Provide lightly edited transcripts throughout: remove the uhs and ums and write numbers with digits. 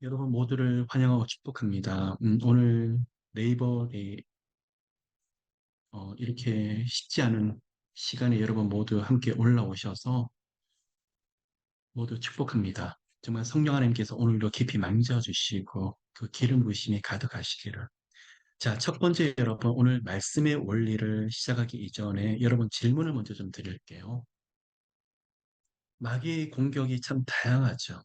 여러분 모두를 환영하고 축복합니다. 오늘 네이버에 이렇게 쉽지 않은 시간에 여러분 모두 함께 올라오셔서 모두 축복합니다. 정말 성령 하나님께서 오늘도 깊이 만져주시고 그 기름 부으심이 가득하시기를. 자, 첫 번째 여러분 오늘 말씀의 원리를 시작하기 이전에 여러분 질문을 먼저 좀 드릴게요. 마귀의 공격이 참 다양하죠.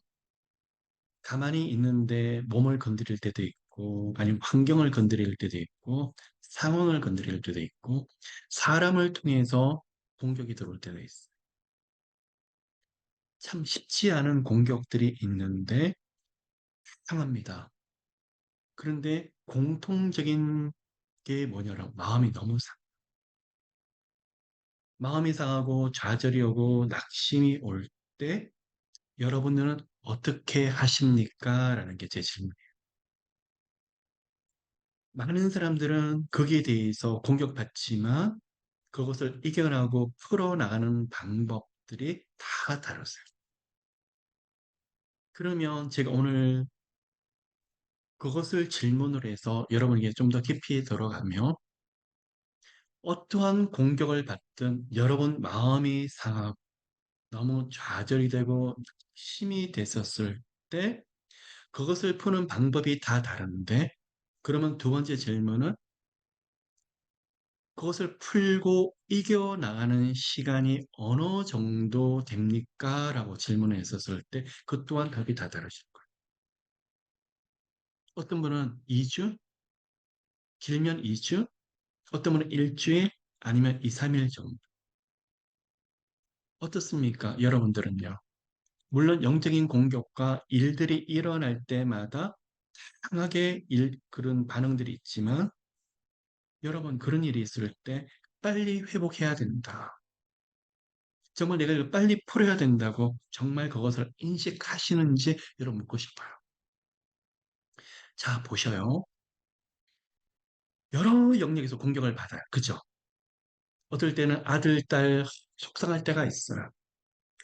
가만히 있는데 몸을 건드릴 때도 있고, 아니면 환경을 건드릴 때도 있고, 상황을 건드릴 때도 있고, 사람을 통해서 공격이 들어올 때도 있어요. 참 쉽지 않은 공격들이 있는데 상합니다. 그런데 공통적인 게 뭐냐면 마음이 너무 마음이 상하고 좌절이 오고 낙심이 올 때 여러분들은 어떻게 하십니까? 라는 게 제 질문. 많은 사람들은 거기에 대해서 공격받지만 그것을 이겨나가고 풀어나가는 방법들이 다 다르세요. 그러면 제가 오늘 그것을 질문으로 해서 여러분에게 좀 더 깊이 들어가며 어떠한 공격을 받든 여러분 마음이 상하고 너무 좌절이 되고 힘이 됐었을 때 그것을 푸는 방법이 다 다른데 그러면 두 번째 질문은 그것을 풀고 이겨나가는 시간이 어느 정도 됩니까? 라고 질문을 했었을 때, 그 또한 답이 다 다르실 거예요. 어떤 분은 2주, 길면 2주, 어떤 분은 일주일, 아니면 2, 3일 정도. 어떻습니까? 여러분들은요. 물론 영적인 공격과 일들이 일어날 때마다 강하게 그런 반응들이 있지만, 여러분 그런 일이 있을 때 빨리 회복해야 된다. 정말 내가 이걸 빨리 풀어야 된다고 정말 그것을 인식하시는지 여러분 묻고 싶어요. 자, 보셔요. 여러 영역에서 공격을 받아요. 그죠? 어떨 때는 아들, 딸 속상할 때가 있어요.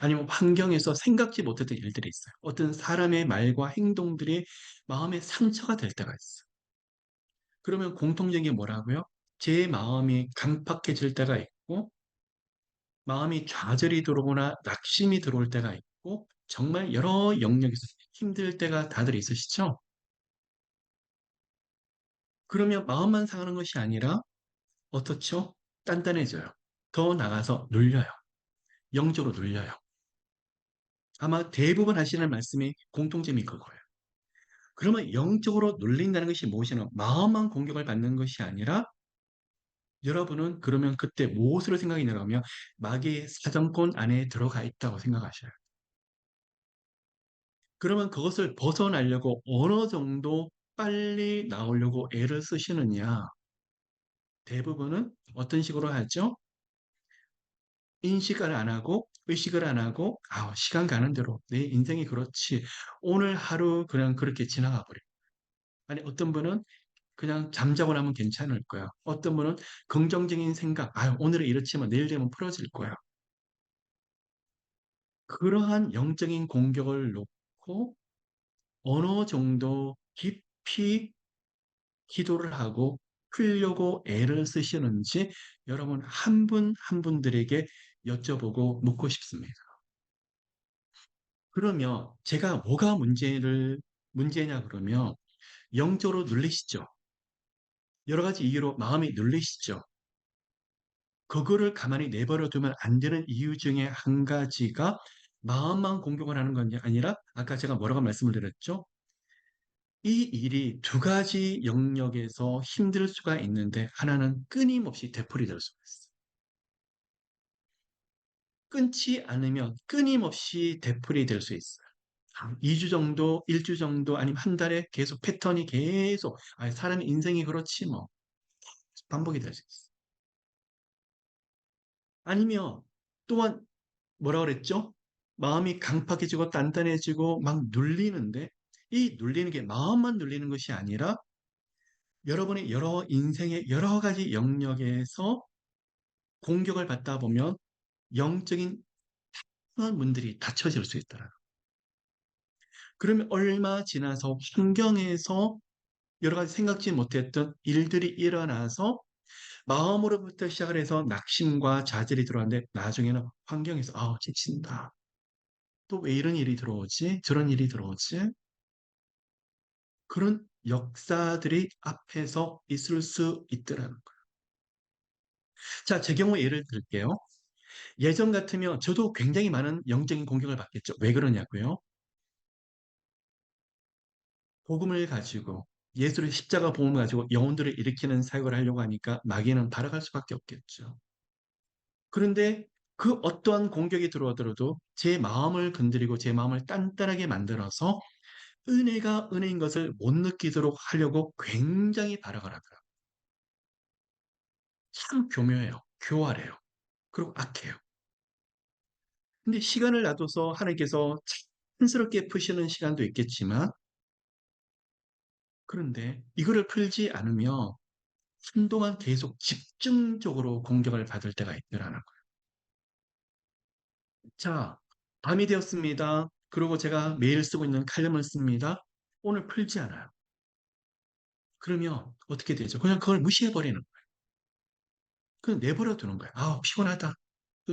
아니면 환경에서 생각지 못했던 일들이 있어요. 어떤 사람의 말과 행동들이 마음에 상처가 될 때가 있어요. 그러면 공통적인 게 뭐라고요? 제 마음이 강팍해질 때가 있고, 마음이 좌절이 들어오거나 낙심이 들어올 때가 있고, 정말 여러 영역에서 힘들 때가 다들 있으시죠? 그러면 마음만 상하는 것이 아니라 어떻죠? 단단해져요. 더 나가서 눌려요. 영적으로 눌려요. 아마 대부분 하시는 말씀이 공통점이 그거예요. 그러면 영적으로 눌린다는 것이 무엇이냐? 마음만 공격을 받는 것이 아니라 여러분은 그러면 그때 무엇으로 생각이 나가면 마귀의 사정권 안에 들어가 있다고 생각하셔요. 그러면 그것을 벗어나려고 어느 정도 빨리 나오려고 애를 쓰시느냐? 대부분은 어떤 식으로 하죠? 인식을 안 하고 의식을 안 하고 시간 가는 대로 내 인생이 그렇지 오늘 하루 그냥 그렇게 지나가 버려. 아니 어떤 분은 그냥 잠자고 나면 괜찮을 거야. 어떤 분은 긍정적인 생각, 오늘은 이렇지만 내일 되면 풀어질 거야. 그러한 영적인 공격을 놓고 어느 정도 깊이 기도를 하고 풀려고 애를 쓰시는지 여러분 한 분 한 분들에게 여쭤보고 묻고 싶습니다. 그러면 제가 뭐가 문제냐 그러면 영적으로 눌리시죠. 여러 가지 이유로 마음이 눌리시죠. 그거를 가만히 내버려 두면 안 되는 이유 중에 한 가지가 마음만 공격을 하는 것이 아니라 아까 제가 뭐라고 말씀을 드렸죠? 이 일이 두 가지 영역에서 힘들 수가 있는데 하나는 끊임없이 되풀이될 수가 있어요. 끊지 않으면 끊임없이 되풀이될 수 있어요. 2주 정도, 1주 정도, 아니면 한 달에 계속 패턴이 계속, 사람의 인생이 그렇지 뭐, 반복이 될 수 있어요. 아니면 또한 뭐라 그랬죠? 마음이 강팍해지고 단단해지고 막 눌리는데 이 눌리는 게 마음만 눌리는 것이 아니라 여러분의 여러 인생의 여러 가지 영역에서 공격을 받다 보면 영적인 문들이 닫혀질 수 있더라고요. 그러면 얼마 지나서 환경에서 여러 가지 생각지 못했던 일들이 일어나서 마음으로부터 시작을 해서 낙심과 좌절이 들어왔는데 나중에는 환경에서 지친다. 또 왜 이런 일이 들어오지? 저런 일이 들어오지? 그런 역사들이 앞에서 있을 수 있더라는 거예요. 자, 제 경우 예를 들게요. 예전 같으면 저도 굉장히 많은 영적인 공격을 받겠죠. 왜 그러냐고요? 복음을 가지고 예수의 십자가 복음을 가지고 영혼들을 일으키는 사역을 하려고 하니까 마귀는 발악할 수밖에 없겠죠. 그런데 그 어떠한 공격이 들어오더라도 제 마음을 건드리고 제 마음을 단단하게 만들어서 은혜가 은혜인 것을 못 느끼도록 하려고 굉장히 발악을 하더라고요. 참 교묘해요. 교활해요. 그리고 악해요. 근데 시간을 놔둬서 하나님께서 자연스럽게 푸시는 시간도 있겠지만, 그런데 이거를 풀지 않으면 한동안 계속 집중적으로 공격을 받을 때가 있더라는 거예요. 자, 밤이 되었습니다. 그리고 제가 매일 쓰고 있는 칼럼을 씁니다. 오늘 풀지 않아요. 그러면 어떻게 되죠? 그냥 그걸 무시해버리는 거예요. 그냥 내버려 두는 거예요. 피곤하다.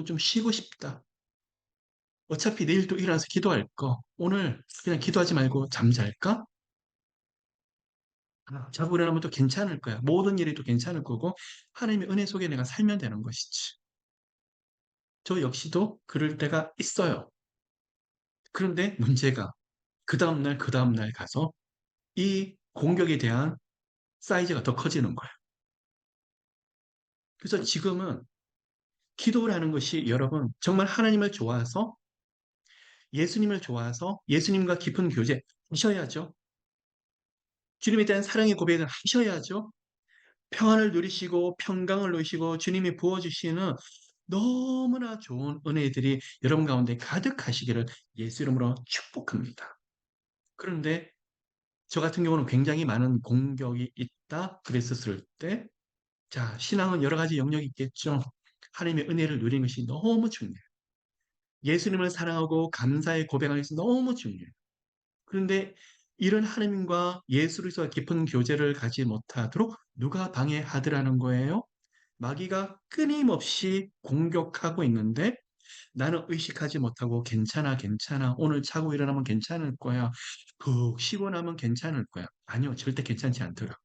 좀 쉬고 싶다. 어차피 내일 또 일어나서 기도할 거. 오늘 그냥 기도하지 말고 잠잘까? 자고 일어나면 또 괜찮을 거야. 모든 일이 또 괜찮을 거고, 하나님의 은혜 속에 내가 살면 되는 것이지. 저 역시도 그럴 때가 있어요. 그런데 문제가 그 다음날 가서 이 공격에 대한 사이즈가 더 커지는 거예요. 그래서 지금은 기도를 하는 것이 여러분 정말 하나님을 좋아서 예수님을 좋아서 예수님과 깊은 교제 하셔야죠. 주님에 대한 사랑의 고백을 하셔야죠. 평안을 누리시고 평강을 누리시고 주님이 부어주시는 너무나 좋은 은혜들이 여러분 가운데 가득하시기를 예수 이름으로 축복합니다. 그런데 저 같은 경우는 굉장히 많은 공격이 있다 그랬었을 때, 자, 신앙은 여러 가지 영역이 있겠죠. 하나님의 은혜를 누리는 것이 너무 중요해요. 예수님을 사랑하고 감사의 고백하는 것이 너무 중요해요. 그런데 이런 하나님과 예수로서 깊은 교제를 가지 못하도록 누가 방해하더라는 거예요? 마귀가 끊임없이 공격하고 있는데 나는 의식하지 못하고 괜찮아, 괜찮아. 오늘 자고 일어나면 괜찮을 거야. 푹 쉬고 나면 괜찮을 거야. 아니요, 절대 괜찮지 않더라.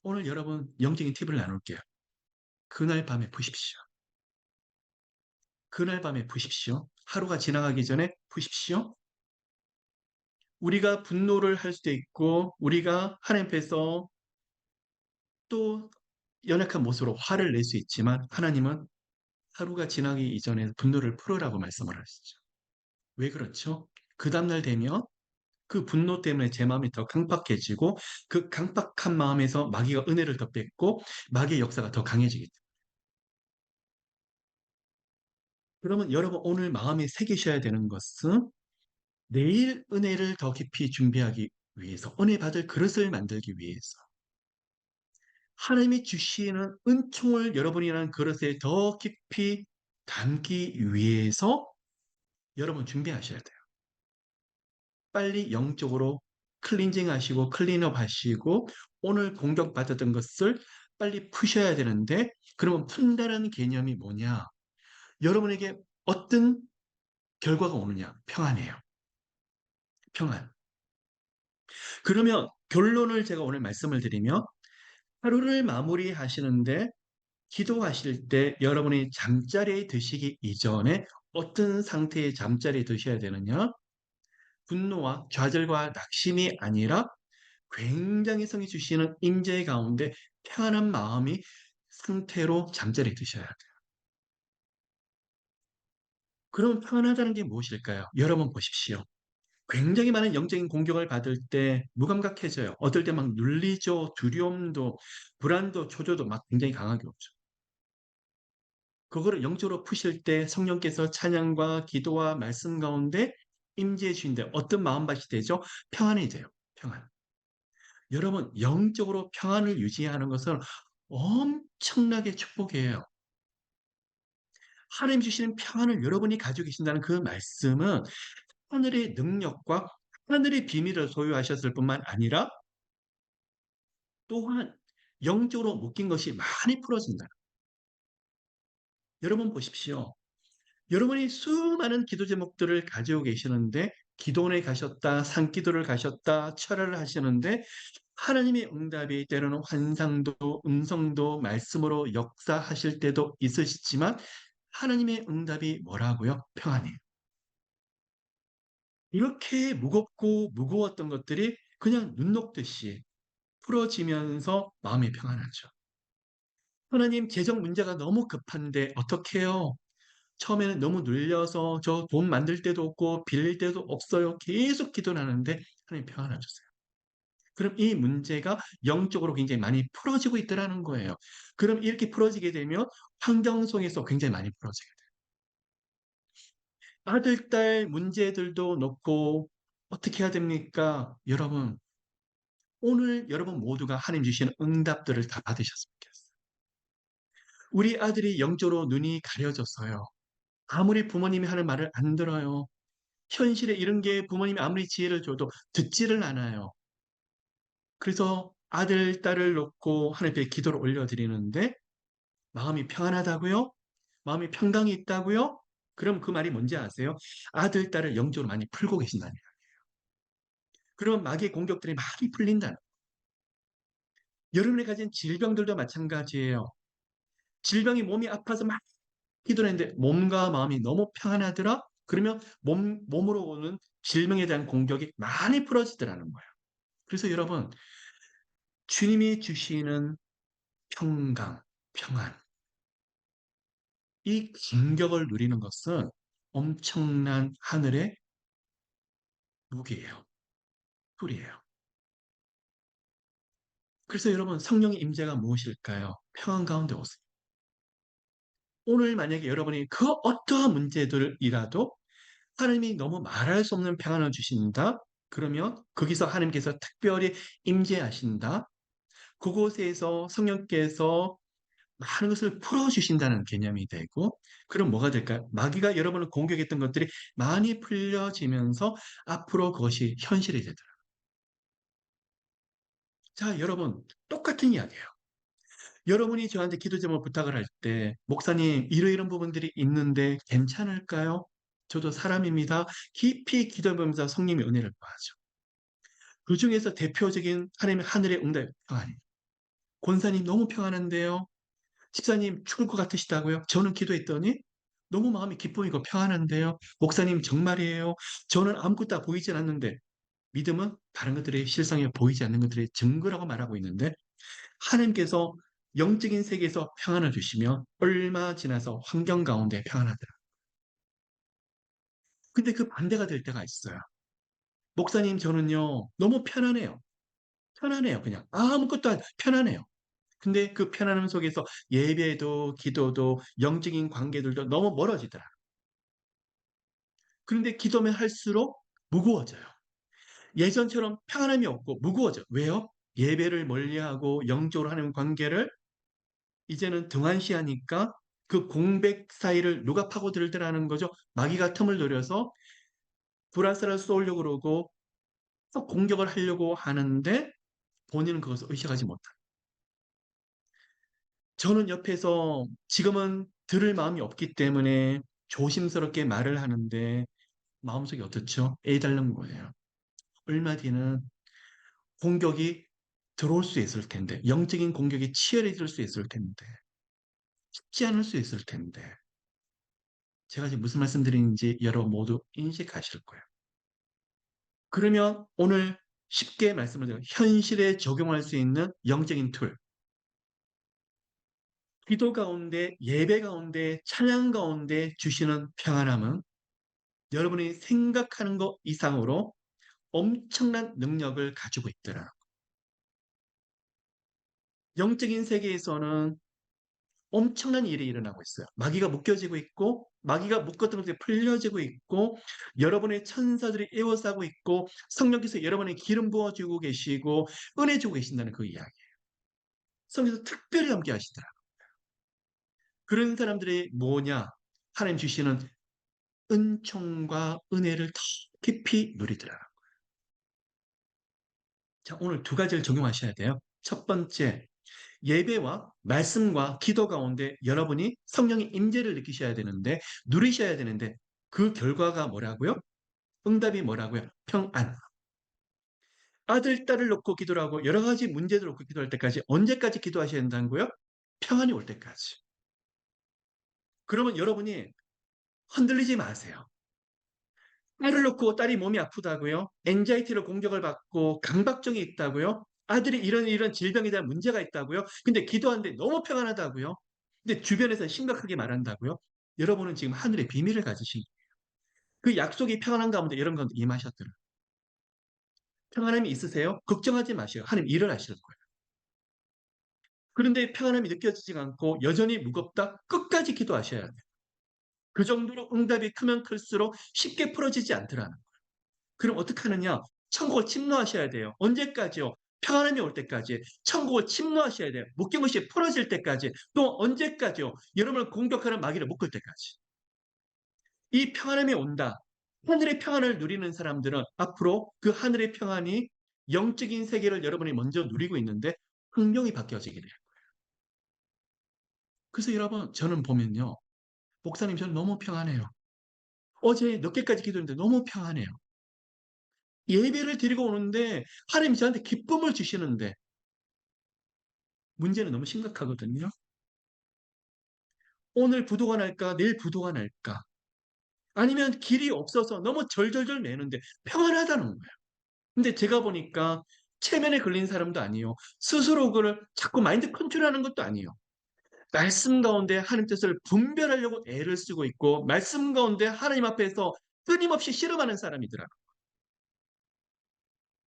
오늘 여러분 영적인 팁을 나눌게요. 그날 밤에 푸십시오. 그날 밤에 푸십시오. 하루가 지나가기 전에 푸십시오. 우리가 분노를 할 수도 있고, 우리가 하나님 앞에서 또 연약한 모습으로 화를 낼 수 있지만, 하나님은 하루가 지나기 이전에 분노를 풀으라고 말씀을 하시죠. 왜 그렇죠? 그 다음날 되면 그 분노 때문에 제 마음이 더 강팍해지고 그 강팍한 마음에서 마귀가 은혜를 더 뺏고 마귀의 역사가 더 강해지겠죠. 그러면 여러분 오늘 마음에 새기셔야 되는 것은 내일 은혜를 더 깊이 준비하기 위해서 은혜 받을 그릇을 만들기 위해서 하나님이 주시는 은총을 여러분이라는 그릇에 더 깊이 담기 위해서 여러분 준비하셔야 돼요. 빨리 영적으로 클린징 하시고 클린업 하시고 오늘 공격받았던 것을 빨리 푸셔야 되는데 그러면 푼다는 개념이 뭐냐? 여러분에게 어떤 결과가 오느냐? 평안해요. 평안. 그러면 결론을 제가 오늘 말씀을 드리면 하루를 마무리하시는데 기도하실 때 여러분이 잠자리에 드시기 이전에 어떤 상태의 잠자리에 드셔야 되느냐? 분노와 좌절과 낙심이 아니라 굉장히 성이 주시는 임재 가운데 평안한 마음이 상태로 잠자리에 드셔야 돼요. 그럼 평안하다는 게 무엇일까요? 여러분 보십시오. 굉장히 많은 영적인 공격을 받을 때 무감각해져요. 어떨 때 막 눌리죠. 두려움도, 불안도, 초조도 막 굉장히 강하게 오죠. 그거를 영적으로 푸실 때 성령께서 찬양과 기도와 말씀 가운데 임재해 주신데 어떤 마음밭이 되죠? 평안해져요. 평안. 여러분, 영적으로 평안을 유지하는 것은 엄청나게 축복이에요. 하나님 주시는 평안을 여러분이 가지고 계신다는 그 말씀은 하늘의 능력과 하늘의 비밀을 소유하셨을 뿐만 아니라 또한 영적으로 묶인 것이 많이 풀어진다. 여러분 보십시오. 여러분이 수많은 기도 제목들을 가지고 계시는데 기도원에 가셨다, 산기도를 가셨다, 철야를 하시는데 하나님의 응답이 때로는 환상도 음성도 말씀으로 역사하실 때도 있으시지만 하나님의 응답이 뭐라고요? 평안이에요. 이렇게 무겁고 무거웠던 것들이 그냥 눈 녹듯이 풀어지면서 마음이 평안하죠. 하나님 재정 문제가 너무 급한데 어떻게 해요? 처음에는 너무 눌려서 저 돈 만들 데도 없고 빌릴 데도 없어요. 계속 기도를 하는데 하나님 평안을 주세요. 그럼 이 문제가 영적으로 굉장히 많이 풀어지고 있더라는 거예요. 그럼 이렇게 풀어지게 되면 환경 속에서 굉장히 많이 풀어지게 돼요. 아들, 딸 문제들도 놓고 어떻게 해야 됩니까? 여러분, 오늘 여러분 모두가 하나님 주시는 응답들을 다 받으셨으면 좋겠어요. 우리 아들이 영적으로 눈이 가려졌어요. 아무리 부모님이 하는 말을 안 들어요. 현실에 이런 게 부모님이 아무리 지혜를 줘도 듣지를 않아요. 그래서 아들, 딸을 놓고 하나님께 기도를 올려드리는데 마음이 평안하다고요? 마음이 평강이 있다고요? 그럼 그 말이 뭔지 아세요? 아들, 딸을 영적으로 많이 풀고 계신다는 거예요. 그럼 마귀의 공격들이 많이 풀린다는 거예요. 여러분이 가진 질병들도 마찬가지예요. 질병이 몸이 아파서 막 기도를 했는데 몸과 마음이 너무 평안하더라? 그러면 몸으로 오는 질병에 대한 공격이 많이 풀어지더라는 거예요. 그래서 여러분, 주님이 주시는 평강, 평안, 이 감격을 누리는 것은 엄청난 하늘의 무기예요. 툴이에요. 그래서 여러분, 성령의 임재가 무엇일까요? 평안 가운데 오세요. 오늘 만약에 여러분이 그 어떠한 문제들이라도 하나님이 너무 말할 수 없는 평안을 주신다? 그러면 거기서 하나님께서 특별히 임재하신다? 그곳에서 성령께서 많은 것을 풀어주신다는 개념이 되고, 그럼 뭐가 될까요? 마귀가 여러분을 공격했던 것들이 많이 풀려지면서 앞으로 그것이 현실이 되더라고요. 자, 여러분, 똑같은 이야기예요. 여러분이 저한테 기도 제목 부탁을 할 때, 목사님, 이러이런 부분들이 있는데 괜찮을까요? 저도 사람입니다. 깊이 기도해보면서 성령의 은혜를 구하죠. 그 중에서 대표적인 하나님의 하늘의 응답 평안이에요. 권사님 너무 평안한데요. 집사님 죽을 것 같으시다고요? 저는 기도했더니 너무 마음이 기쁨이고 평안한데요. 목사님 정말이에요. 저는 아무것도 보이질 않는데 믿음은 다른 것들의 실상에 보이지 않는 것들의 증거라고 말하고 있는데 하나님께서 영적인 세계에서 평안을 주시면 얼마 지나서 환경 가운데 평안하더라. 근데 그 반대가 될 때가 있어요. 목사님 저는요 너무 편안해요. 편안해요. 그냥 아무것도 편안해요. 근데 그 편안함 속에서 예배도 기도도 영적인 관계들도 너무 멀어지더라. 그런데 기도면 할수록 무거워져요. 예전처럼 평안함이 없고 무거워져. 왜요? 예배를 멀리하고 영적으로 하는 관계를 이제는 등한시하니까 그 공백 사이를 누가 파고들더라는 거죠. 마귀가 틈을 노려서 불화살을 쏘려고 그러고 또 공격을 하려고 하는데 본인은 그것을 의식하지 못한. 저는 옆에서 지금은 들을 마음이 없기 때문에 조심스럽게 말을 하는데 마음속이 어떻죠? 애달는 거예요. 얼마 뒤는 공격이 들어올 수 있을 텐데, 영적인 공격이 치열해질 수 있을 텐데, 쉽지 않을 수 있을 텐데, 제가 지금 무슨 말씀드리는지 여러분 모두 인식하실 거예요. 그러면 오늘 쉽게 말씀을 드려요. 현실에 적용할 수 있는 영적인 툴. 기도 가운데, 예배 가운데, 찬양 가운데 주시는 평안함은 여러분이 생각하는 것 이상으로 엄청난 능력을 가지고 있더라. 영적인 세계에서는 엄청난 일이 일어나고 있어요. 마귀가 묶여지고 있고, 마귀가 묶었던 것들이 풀려지고 있고, 여러분의 천사들이 에워싸고 있고, 성령께서 여러분의 기름 부어주고 계시고, 은혜 주고 계신다는 그 이야기. 성령께서 특별히 함께 하시더라. 그런 사람들이 뭐냐? 하나님 주시는 은총과 은혜를 더 깊이 누리더라. 자, 오늘 두 가지를 적용하셔야 돼요. 첫 번째, 예배와 말씀과 기도 가운데 여러분이 성령의 임재를 느끼셔야 되는데, 누리셔야 되는데, 그 결과가 뭐라고요? 응답이 뭐라고요? 평안. 아들, 딸을 놓고 기도를 하고 여러 가지 문제들 놓고 기도할 때까지 언제까지 기도하셔야 된다고요? 평안이 올 때까지. 그러면 여러분이 흔들리지 마세요. 딸을 놓고 딸이 몸이 아프다고요? 엔자이티로 공격을 받고 강박증이 있다고요? 아들이 이런 질병에 대한 문제가 있다고요? 근데 기도하는데 너무 평안하다고요? 근데 주변에서 심각하게 말한다고요? 여러분은 지금 하늘의 비밀을 가지신 그 약속이 평안한 가운데 여러분 가운데 임하셨더라. 평안함이 있으세요? 걱정하지 마세요. 하나님 일을 하실 거예요. 그런데 평안함이 느껴지지 않고 여전히 무겁다? 끝까지 기도하셔야 돼요. 그 정도로 응답이 크면 클수록 쉽게 풀어지지 않더라는 거예요. 그럼 어떻게 하느냐? 천국을 침노하셔야 돼요. 언제까지요? 평안함이 올 때까지. 천국을 침노하셔야 돼요. 묶인 것이 풀어질 때까지. 또 언제까지요? 여러분을 공격하는 마귀를 묶을 때까지. 이 평안함이 온다. 하늘의 평안을 누리는 사람들은 앞으로 그 하늘의 평안이 영적인 세계를 여러분이 먼저 누리고 있는데 환경이 바뀌어지게 돼요. 그래서 여러분, 저는 보면요. 목사님, 저는 너무 평안해요. 어제 늦게까지 기도했는데 너무 평안해요. 예배를 드리고 오는데 하나님이 저한테 기쁨을 주시는데 문제는 너무 심각하거든요. 오늘 부도가 날까, 내일 부도가 날까. 아니면 길이 없어서 너무 절절절 매는데 평안하다는 거예요. 근데 제가 보니까 체면에 걸린 사람도 아니에요. 스스로 그를 자꾸 마인드 컨트롤하는 것도 아니에요. 말씀 가운데 하나님 뜻을 분별하려고 애를 쓰고 있고 말씀 가운데 하나님 앞에서 끊임없이 실험하는 사람이더라.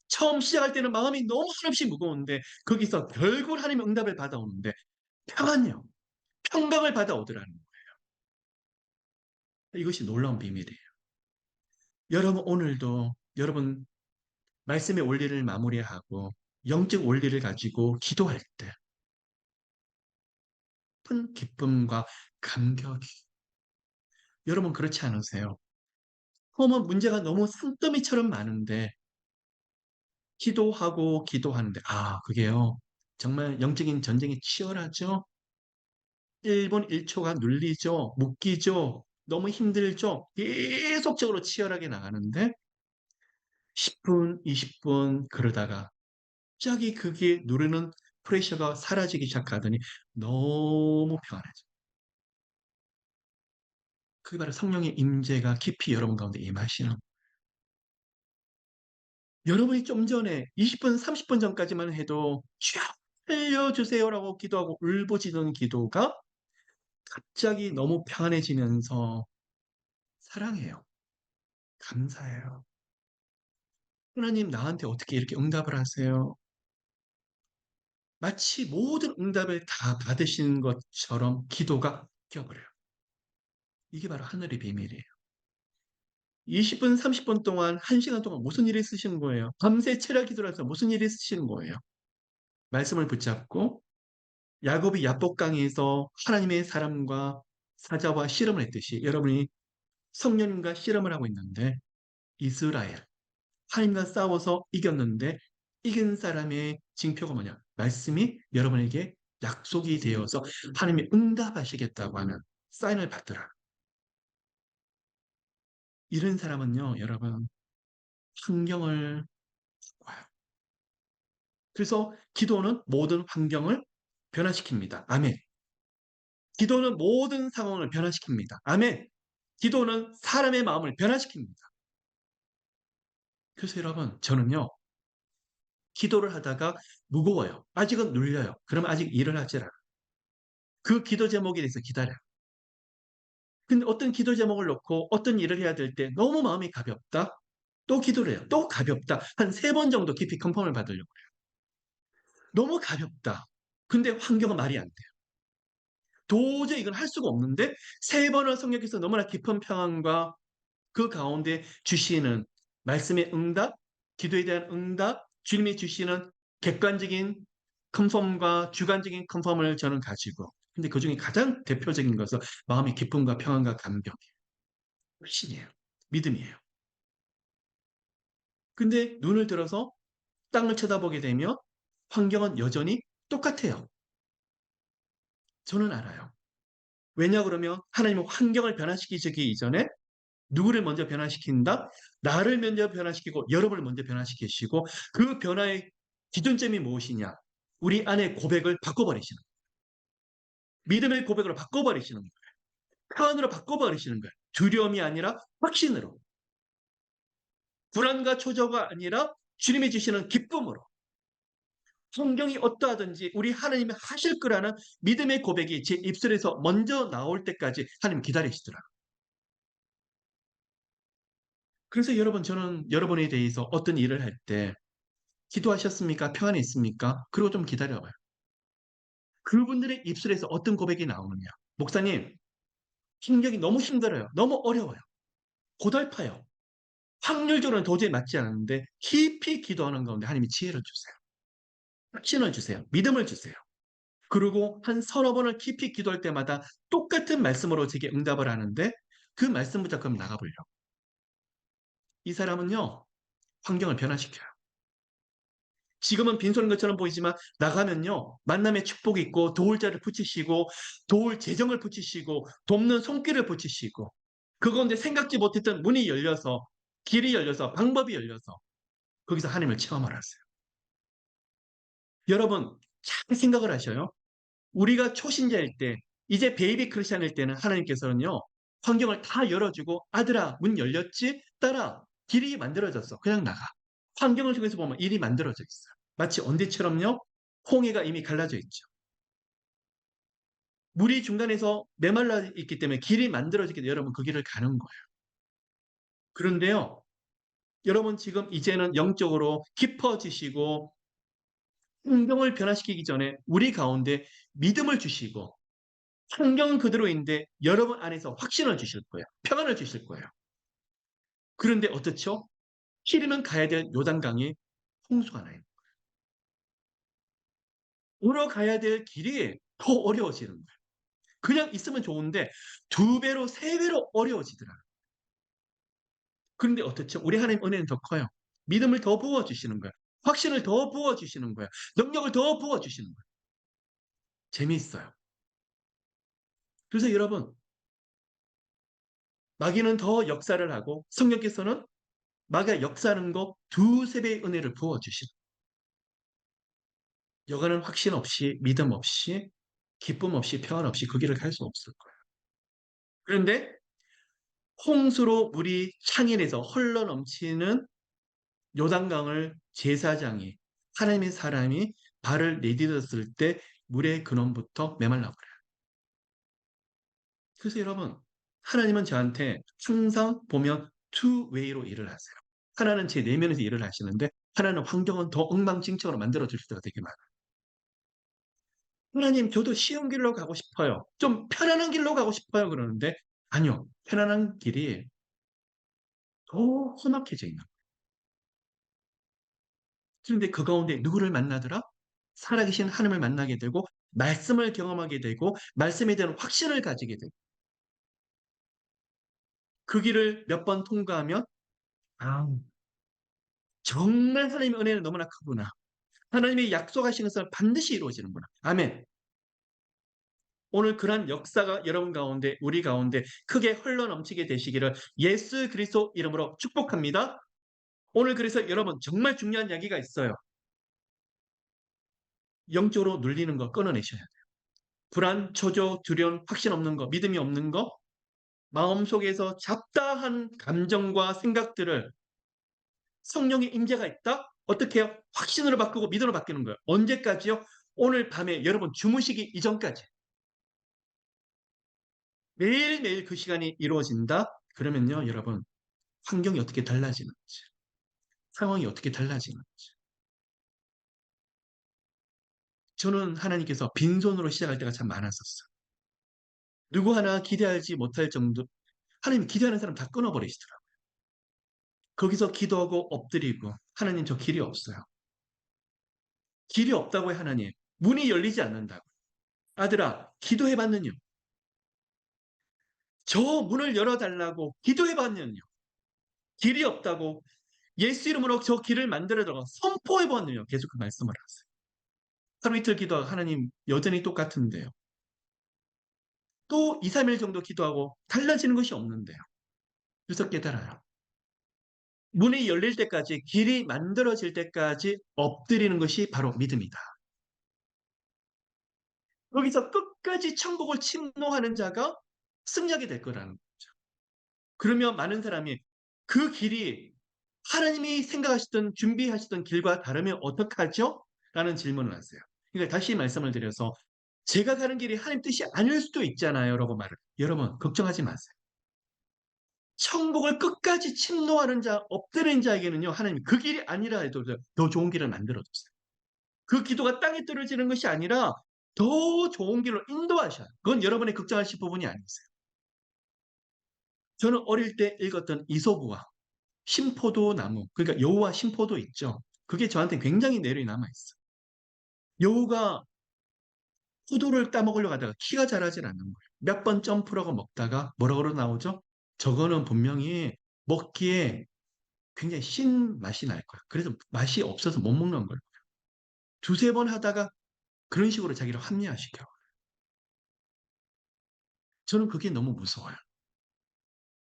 처음 시작할 때는 마음이 너무 한없이 무거운데 거기서 결국 하나님의 응답을 받아오는데 평안요. 평강을 받아오더라는 거예요. 이것이 놀라운 비밀이에요. 여러분 오늘도 여러분 말씀의 원리를 마무리하고 영적 원리를 가지고 기도할 때 큰 기쁨과 감격이 여러분 그렇지 않으세요? 뭐 문제가 너무 산더미처럼 많은데 기도하고 기도하는데 그게요 정말 영적인 전쟁이 치열하죠. 1분 1초가 눌리죠. 묶이죠. 너무 힘들죠. 계속적으로 치열하게 나가는데 10분, 20분 그러다가 갑자기 그게 누르는 프레셔가 사라지기 시작하더니 너무 평안해져. 그게 바로 성령의 임재가 깊이 여러분 가운데 임하시는. 여러분이 좀 전에 20분, 30분 전까지만 해도 주여 살려주세요라고 기도하고 울부짖는 기도가 갑자기 너무 평안해지면서 사랑해요. 감사해요. 하나님 나한테 어떻게 이렇게 응답을 하세요? 마치 모든 응답을 다 받으신 것처럼 기도가 바뀌어버려요. 이게 바로 하늘의 비밀이에요. 20분, 30분 동안, 1시간 동안 무슨 일이 있으신 거예요? 밤새 철야 기도를 해서 무슨 일이 있으시는 거예요? 말씀을 붙잡고 야곱이 야복강에서 하나님의 사람과 사자와 씨름을 했듯이 여러분이 성령님과 씨름을 하고 있는데 이스라엘, 하나님과 싸워서 이겼는데 이긴 사람의 징표가 뭐냐? 말씀이 여러분에게 약속이 되어서 하나님이 응답하시겠다고 하는 사인을 받더라. 이런 사람은요, 여러분, 환경을 바꿔요. 그래서 기도는 모든 환경을 변화시킵니다. 아멘. 기도는 모든 상황을 변화시킵니다. 아멘. 기도는 사람의 마음을 변화시킵니다. 그래서 여러분, 저는요, 기도를 하다가 무거워요. 아직은 눌려요. 그러면 아직 일을 하질 않아요. 그 기도 제목에 대해서 기다려요. 근데 어떤 기도 제목을 놓고 어떤 일을 해야 될 때 너무 마음이 가볍다? 또 기도를 해요. 또 가볍다. 한 3번 정도 깊이 컨펌을 받으려고 해요. 너무 가볍다. 근데 환경은 말이 안 돼요. 도저히 이건 할 수가 없는데 3번을 성령께서 너무나 깊은 평안과 그 가운데 주시는 말씀의 응답, 기도에 대한 응답, 주님이 주시는 객관적인 컨펌과 주관적인 컨펌을 저는 가지고 근데 그 중에 가장 대표적인 것은 마음의 기쁨과 평안과 감격이에요. 신이에요. 믿음이에요. 근데 눈을 들어서 땅을 쳐다보게 되면 환경은 여전히 똑같아요. 저는 알아요. 왜냐 그러면 하나님은 환경을 변화시키기 이전에 누구를 먼저 변화시킨다? 나를 먼저 변화시키고 여러분을 먼저 변화시키시고 그 변화의 기준점이 무엇이냐? 우리 안의 고백을 바꿔버리시는 거예요. 믿음의 고백으로 바꿔버리시는 거예요. 평안으로 바꿔버리시는 거예요. 두려움이 아니라 확신으로. 불안과 초조가 아니라 주님이 주시는 기쁨으로. 성경이 어떠하든지 우리 하나님이 하실 거라는 믿음의 고백이 제 입술에서 먼저 나올 때까지 하나님 기다리시더라. 그래서 여러분, 저는 여러분에 대해서 어떤 일을 할 때 기도하셨습니까? 평안에 있습니까? 그리고 좀 기다려봐요. 그분들의 입술에서 어떤 고백이 나오느냐. 목사님, 힘력이 너무 힘들어요. 너무 어려워요. 고달파요. 확률적으로는 도저히 맞지 않는데 깊이 기도하는 가운데 하나님이 지혜를 주세요. 확신을 주세요. 믿음을 주세요. 그리고 한 서너 번을 깊이 기도할 때마다 똑같은 말씀으로 제게 응답을 하는데 그 말씀부터 그럼 나가보려. 이 사람은요, 환경을 변화시켜요. 지금은 빈손인 것처럼 보이지만 나가면요, 만남의 축복이 있고 도울 자를 붙이시고 도울 재정을 붙이시고 돕는 손길을 붙이시고 그 가운데 생각지 못했던 문이 열려서 길이 열려서 방법이 열려서 거기서 하나님을 체험을 하세요. 여러분 잘 생각을 하셔요. 우리가 초신자일 때 이제 베이비 크리스찬일 때는 하나님께서는요 환경을 다 열어주고 아들아 문 열렸지? 딸아 길이 만들어졌어. 그냥 나가. 환경을 통해서 보면 일이 만들어져 있어요. 마치 언제처럼요 홍해가 이미 갈라져 있죠. 물이 중간에서 메말라 있기 때문에 길이 만들어지기 때문에 여러분 그 길을 가는 거예요. 그런데요 여러분 지금 이제는 영적으로 깊어지시고 환경을 변화시키기 전에 우리 가운데 믿음을 주시고 환경은 그대로인데 여러분 안에서 확신을 주실 거예요. 평안을 주실 거예요. 그런데 어떻죠? 길이면 가야 될 요단강에 홍수가 나요. 걸어가야 될 길이 더 어려워지는 거예요. 그냥 있으면 좋은데 두 배로 세 배로 어려워지더라. 그런데 어떻죠? 우리 하나님 은혜는 더 커요. 믿음을 더 부어주시는 거예요. 확신을 더 부어주시는 거예요. 능력을 더 부어주시는 거예요. 재미있어요. 그래서 여러분 마귀는 더 역사를 하고 성령께서는 마귀가 역사하는 거 두세 배의 은혜를 부어주시는 여간은 확신 없이 믿음 없이 기쁨 없이 평안 없이 그 길을 갈 수 없을 거예요. 그런데 홍수로 물이 창인해서 흘러 넘치는 요단강을 제사장이 하나님의 사람이 발을 내디뎠을 때 물의 근원부터 메말라 버려요. 그래서 여러분 하나님은 저한테 항상 보면 투 웨이로 일을 하세요. 하나는 제 내면에서 일을 하시는데 하나는 환경은 더 엉망진창으로 만들어 줄 때가 되게 많아요. 하나님 저도 쉬운 길로 가고 싶어요. 좀 편안한 길로 가고 싶어요. 그러는데 아니요. 편안한 길이 더 험악해져 있는 거예요. 그런데 그 가운데 누구를 만나더라? 살아계신 하나님을 만나게 되고 말씀을 경험하게 되고 말씀에 대한 확신을 가지게 되고 그 길을 몇 번 통과하면 아, 정말 하나님의 은혜는 너무나 크구나. 하나님이 약속하신 것은 반드시 이루어지는구나. 아멘. 오늘 그러한 역사가 여러분 가운데 우리 가운데 크게 흘러넘치게 되시기를 예수 그리스도 이름으로 축복합니다. 오늘 그래서 여러분 정말 중요한 이야기가 있어요. 영적으로 눌리는 거 끊어내셔야 돼요. 불안, 초조, 두려움, 확신 없는 거, 믿음이 없는 거, 마음속에서 잡다한 감정과 생각들을 성령의 임재가 있다? 어떻게 해요? 확신으로 바꾸고 믿음으로 바뀌는 거예요. 언제까지요? 오늘 밤에 여러분 주무시기 이전까지. 매일매일 그 시간이 이루어진다? 그러면요, 여러분, 환경이 어떻게 달라지는지, 상황이 어떻게 달라지는지. 저는 하나님께서 빈손으로 시작할 때가 참 많았었어요. 누구 하나 기대하지 못할 정도, 하나님이 기대하는 사람 다 끊어버리시더라고요. 거기서 기도하고 엎드리고, 하나님 저 길이 없어요. 길이 없다고요, 하나님. 문이 열리지 않는다고. 아들아, 기도해봤느냐? 저 문을 열어달라고 기도해봤느냐? 길이 없다고 예수 이름으로 저 길을 만들어달라고 선포해봤느냐? 계속 그 말씀을 하세요. 하루 이틀 기도하고 하나님 여전히 똑같은데요. 또 2, 3일 정도 기도하고 달라지는 것이 없는데요. 그래서 깨달아요. 문이 열릴 때까지, 길이 만들어질 때까지 엎드리는 것이 바로 믿음이다. 여기서 끝까지 천국을 침노하는 자가 승리하게 될 거라는 거죠. 그러면 많은 사람이 그 길이 하나님이 생각하시던 준비하시던 길과 다르면 어떡하죠? 라는 질문을 하세요. 그러니까 다시 말씀을 드려서 제가 가는 길이 하나님 뜻이 아닐 수도 있잖아요. 라고 말을. 여러분 걱정하지 마세요. 천국을 끝까지 침노하는 자, 엎드리는 자에게는요, 하나님 그 길이 아니라 해도 더 좋은 길을 만들어주세요. 그 기도가 땅에 떨어지는 것이 아니라 더 좋은 길로 인도하셔요. 그건 여러분의 걱정하실 부분이 아니세요. 저는 어릴 때 읽었던 이솝우화, 신포도 나무, 그러니까 여우와 신포도 있죠. 그게 저한테 굉장히 내력이 남아있어요. 여우가 포도를 따먹으려고 하다가 키가 자라질 않는 거예요. 몇 번 점프라고 먹다가 뭐라고 나오죠? 저거는 분명히 먹기에 굉장히 신 맛이 날 거야. 그래서 맛이 없어서 못 먹는 거예요. 두세 번 하다가 그런 식으로 자기를 합리화시켜. 저는 그게 너무 무서워요.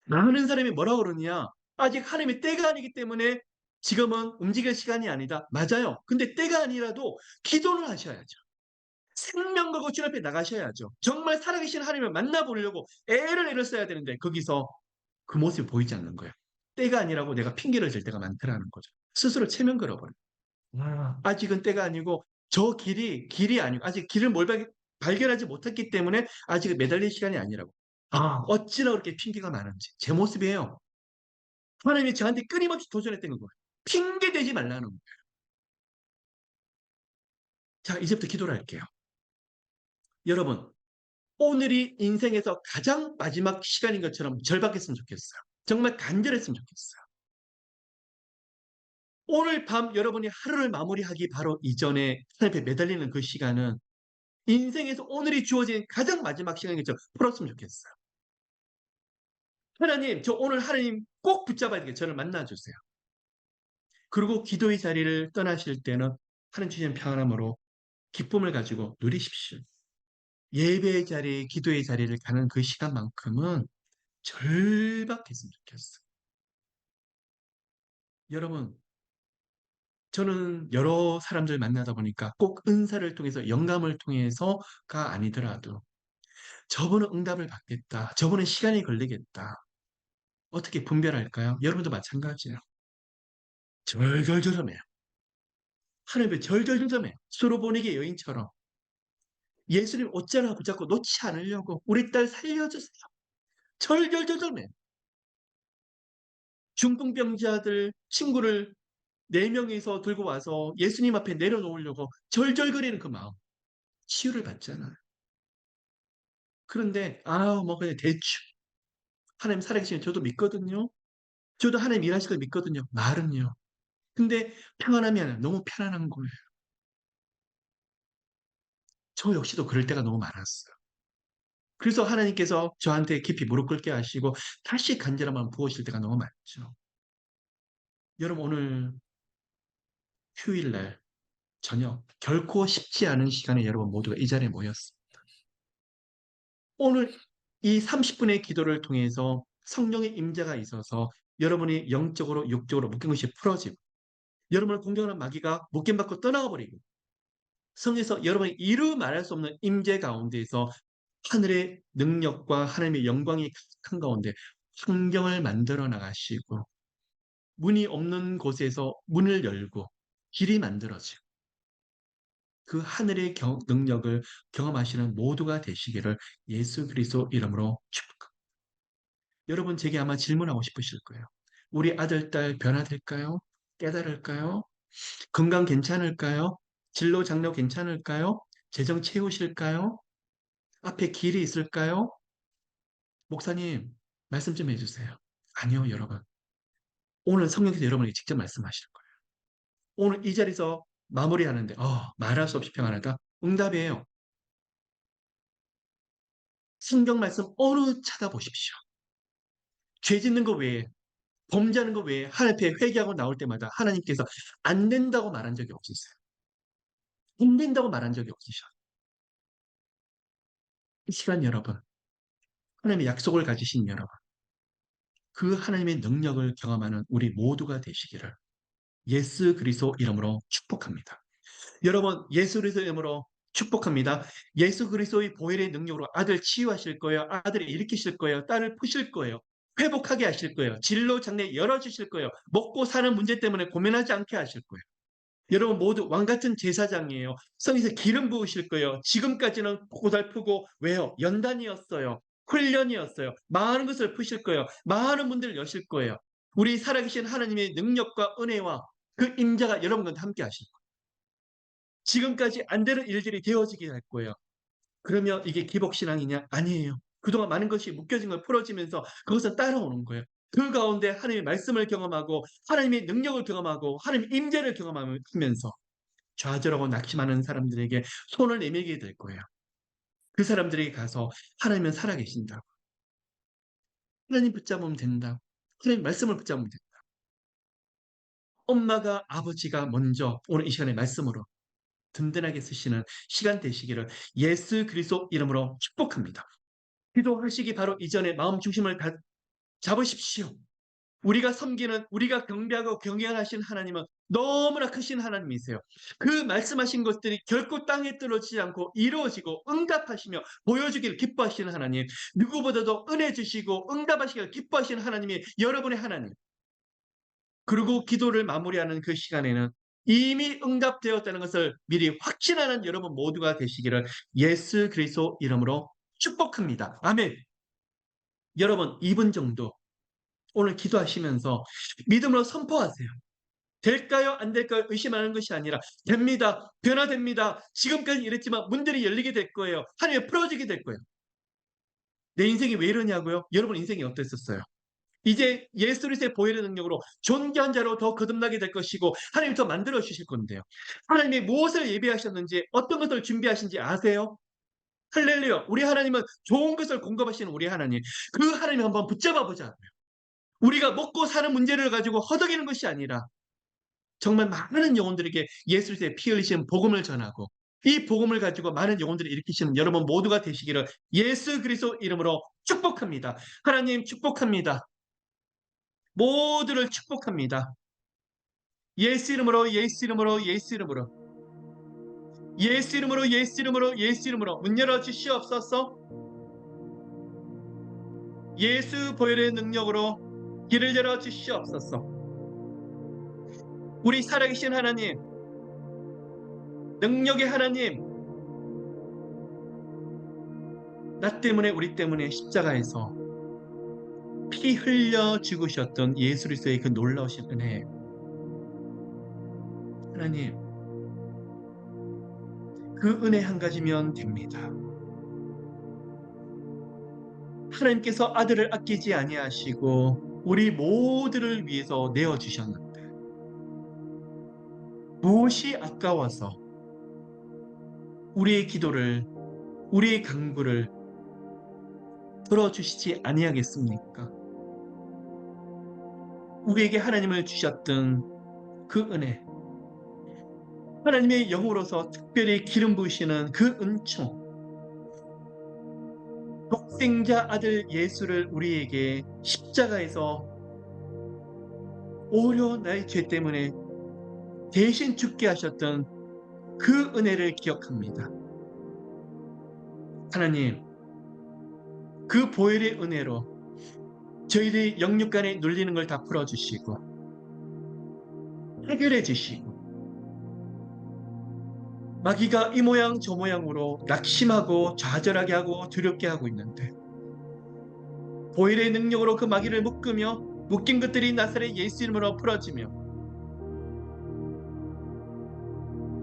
많은 사람이 뭐라고 그러냐? 아직 하나님의 때가 아니기 때문에 지금은 움직일 시간이 아니다. 맞아요. 근데 때가 아니라도 기도를 하셔야죠. 생명과 고출 앞에 나가셔야죠. 정말 살아계신 하나님을 만나보려고 애를 써야 되는데 거기서 그 모습이 보이지 않는 거예요. 때가 아니라고 내가 핑계를 질 때가 많더라는 거죠. 스스로 체면 걸어버려요. 아직은 때가 아니고 저 길이 아니고 아직 길을 발견하지 못했기 때문에 아직 매달릴 시간이 아니라고. 어찌나 그렇게 핑계가 많은지. 제 모습이에요. 하나님이 저한테 끊임없이 도전했던 거예요. 핑계 대지 말라는 거예요. 자, 이제부터 기도를 할게요. 여러분, 오늘이 인생에서 가장 마지막 시간인 것처럼 절박했으면 좋겠어요. 정말 간절했으면 좋겠어요. 오늘 밤 여러분이 하루를 마무리하기 바로 이전에 하나님 앞에 매달리는 그 시간은 인생에서 오늘이 주어진 가장 마지막 시간인 것처럼 풀었으면 좋겠어요. 하나님, 저 오늘 하나님 꼭 붙잡아야 되겠 저를 만나주세요. 그리고 기도의 자리를 떠나실 때는 하나님 주시는 평안함으로 기쁨을 가지고 누리십시오. 예배의 자리, 기도의 자리를 가는 그 시간만큼은 절박했으면 좋겠어요. 여러분, 저는 여러 사람들 만나다 보니까 꼭 은사를 통해서 영감을 통해서가 아니더라도 저분은 응답을 받겠다. 저분은 시간이 걸리겠다. 어떻게 분별할까요? 여러분도 마찬가지예요. 절절절절해요. 하나님의 절절절절해요. 서로 보내기 여인처럼 예수님 옷자락 붙잡고 놓지 않으려고 우리 딸 살려주세요. 절절절절해요. 중풍병자들 친구를 네 명이서 들고 와서 예수님 앞에 내려놓으려고 절절거리는 그 마음. 치유를 받잖아요. 그런데 뭐 그냥 대충 하나님 살아계시면 저도 믿거든요. 저도 하나님 일하실 걸 믿거든요. 말은요. 근데 평안함이 아니라 너무 편안한 거예요. 저 역시도 그럴 때가 너무 많았어요. 그래서 하나님께서 저한테 깊이 무릎 꿇게 하시고 다시 간절한 마음 부으실 때가 너무 많죠. 여러분 오늘 휴일날 저녁 결코 쉽지 않은 시간에 여러분 모두가 이 자리에 모였습니다. 오늘 이 30분의 기도를 통해서 성령의 임재가 있어서 여러분이 영적으로 육적으로 묶인 것이 풀어지고 여러분을 공격하는 마귀가 묶임 받고 떠나가 버리고 성에서 여러분이 이루 말할 수 없는 임재 가운데에서 하늘의 능력과 하나님의 영광이 가득한 가운데 환경을 만들어 나가시고 문이 없는 곳에서 문을 열고 길이 만들어지고 그 하늘의 능력을 경험하시는 모두가 되시기를 예수 그리스도 이름으로 축복합니다. 여러분 제게 아마 질문하고 싶으실 거예요. 우리 아들, 딸 변화될까요? 깨달을까요? 건강 괜찮을까요? 진로 장려 괜찮을까요? 재정 채우실까요? 앞에 길이 있을까요? 목사님, 말씀 좀 해주세요. 아니요, 여러분. 오늘 성령께서 여러분에게 직접 말씀하실 거예요. 오늘 이 자리에서 마무리하는데, 말할 수 없이 평안하다? 응답이에요. 성경 말씀 어느 찾아보십시오. 죄 짓는 것 외에, 범죄하는 것 외에 하나님 앞에 회개하고 나올 때마다 하나님께서 안 된다고 말한 적이 없으세요. 안 된다고 말한 적이 없으셔. 이 시간 여러분, 하나님의 약속을 가지신 여러분, 그 하나님의 능력을 경험하는 우리 모두가 되시기를 예수 그리스도 이름으로 축복합니다. 여러분, 예수 그리스도 이름으로 축복합니다. 예수 그리스도의 보혈의 능력으로 아들 치유하실 거예요. 아들을 일으키실 거예요. 딸을 푸실 거예요. 회복하게 하실 거예요. 진로 장래 열어주실 거예요. 먹고 사는 문제 때문에 고민하지 않게 하실 거예요. 여러분 모두 왕같은 제사장이에요. 성에서 기름 부으실 거예요. 지금까지는 고달프고 왜요? 연단이었어요. 훈련이었어요. 많은 것을 푸실 거예요. 많은 문들을 여실 거예요. 우리 살아계신 하나님의 능력과 은혜와 그 임자가 여러분과 함께 하실 거예요. 지금까지 안 되는 일들이 되어지게 할 거예요. 그러면 이게 기복신앙이냐? 아니에요. 그동안 많은 것이 묶여진 걸 풀어지면서 그것은 따라오는 거예요. 그 가운데 하나님의 말씀을 경험하고 하나님의 능력을 경험하고 하나님의 임재를 경험하면서 좌절하고 낙심하는 사람들에게 손을 내밀게 될 거예요. 그 사람들에게 가서 하나님은 살아계신다고. 하나님 붙잡으면 된다. 하나님 말씀을 붙잡으면 된다. 엄마가 아버지가 먼저 오늘 이 시간에 말씀으로 든든하게 쓰시는 시간 되시기를 예수 그리스도 이름으로 축복합니다. 기도하시기 바로 이전에 마음 중심을 잡으십시오. 우리가 섬기는 우리가 경배하고 경외하신 하나님은 너무나 크신 하나님이세요. 그 말씀하신 것들이 결코 땅에 떨어지지 않고 이루어지고 응답하시며 보여주기를 기뻐하시는 하나님, 누구보다도 은혜 주시고 응답하시기를 기뻐하시는 하나님이 여러분의 하나님. 그리고 기도를 마무리하는 그 시간에는 이미 응답되었다는 것을 미리 확신하는 여러분 모두가 되시기를 예수 그리스도 이름으로 축복합니다. 아멘. 여러분 2분 정도 오늘 기도하시면서 믿음으로 선포하세요. 될까요? 안 될까요? 의심하는 것이 아니라 됩니다. 변화됩니다. 지금까지 이랬지만 문들이 열리게 될 거예요. 하늘이 풀어지게 될 거예요. 내 인생이 왜 이러냐고요? 여러분 인생이 어땠었어요? 이제 예수 그리스도의 보혈의 능력으로 존귀한 자로 더 거듭나게 될 것이고 하나님이 더 만들어 주실 건데요. 하나님이 무엇을 예비하셨는지 어떤 것을 준비하신지 아세요? 할렐루야. 우리 하나님은 좋은 것을 공급하시는 우리 하나님. 그 하나님 한번 붙잡아 보자고요. 우리가 먹고 사는 문제를 가지고 허덕이는 것이 아니라 정말 많은 영혼들에게 예수 그리스도의 피 흘리신 복음을 전하고 이 복음을 가지고 많은 영혼들을 일으키시는 여러분 모두가 되시기를 예수 그리스도 이름으로 축복합니다. 하나님 축복합니다. 모두를 축복합니다. 예수 이름으로 예수 이름으로 예수 이름으로 예수 이름으로 예수 이름으로 예수 이름으로 문 열어 주시옵소서. 예수 보혈의 능력으로 길을 열어 주시옵소서. 우리 살아계신 하나님, 능력의 하나님, 나 때문에 우리 때문에 십자가에서 피 흘려 죽으셨던 예수 그리스도의 그 놀라우신 은혜, 하나님, 그 은혜 한 가지면 됩니다. 하나님께서 아들을 아끼지 아니하시고 우리 모두를 위해서 내어 주셨는데 무엇이 아까워서 우리의 기도를 우리의 간구를 들어주시지 아니하겠습니까? 우리에게 하나님을 주셨던 그 은혜, 하나님의 영으로서 특별히 기름 부으시는 그 은총, 독생자 아들 예수를 우리에게 십자가에서 오히려 나의 죄 때문에 대신 죽게 하셨던 그 은혜를 기억합니다. 하나님, 그 보혈의 은혜로 저희들이 영육간에 눌리는 걸 다 풀어주시고 해결해 주시고 마귀가 이 모양 저 모양으로 낙심하고 좌절하게 하고 두렵게 하고 있는데 보혈의 능력으로 그 마귀를 묶으며 묶인 것들이 나사렛 예수 이름으로 풀어지며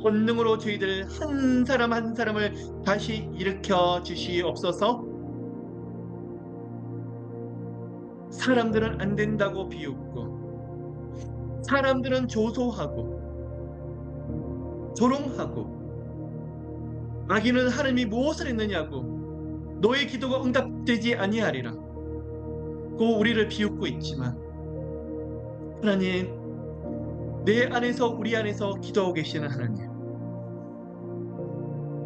본능으로 저희들 한 사람 한 사람을 다시 일으켜 주시옵소서. 사람들은 안 된다고 비웃고 사람들은 조소하고 조롱하고 마귀는 하나님이 무엇을 했느냐고 너의 기도가 응답되지 아니하리라 고 우리를 비웃고 있지만, 하나님, 내 안에서, 우리 안에서 기도하고 계시는 하나님,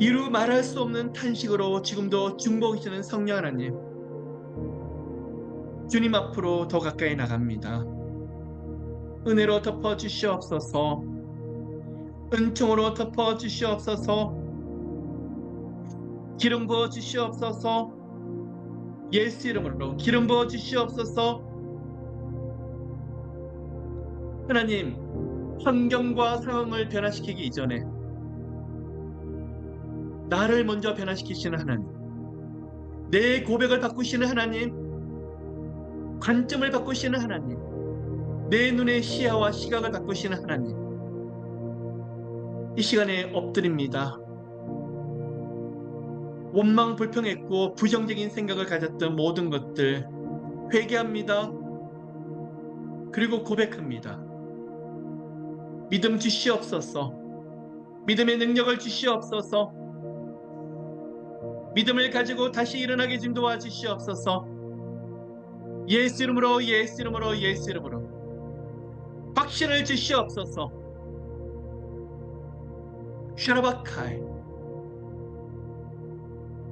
이루 말할 수 없는 탄식으로 지금도 중보하고 계시는 성령 하나님, 주님 앞으로 더 가까이 나갑니다. 은혜로 덮어 주시옵소서. 은총으로 덮어 주시옵소서. 기름 부어 주시옵소서. 예수 이름으로 기름 부어 주시옵소서. 하나님, 환경과 상황을 변화시키기 이전에 나를 먼저 변화시키시는 하나님, 내 고백을 바꾸시는 하나님, 관점을 바꾸시는 하나님, 내 눈의 시야와 시각을 바꾸시는 하나님, 이 시간에 엎드립니다. 원망 불평했고 부정적인 생각을 가졌던 모든 것들 회개합니다. 그리고 고백합니다. 믿음 주시옵소서. 믿음의 능력을 주시옵소서. 믿음을 가지고 다시 일어나게 좀 도와주시옵소서. 예수 이름으로, 예수 이름으로, 예수 이름으로 확신을 주시옵소서. 샤라바카이,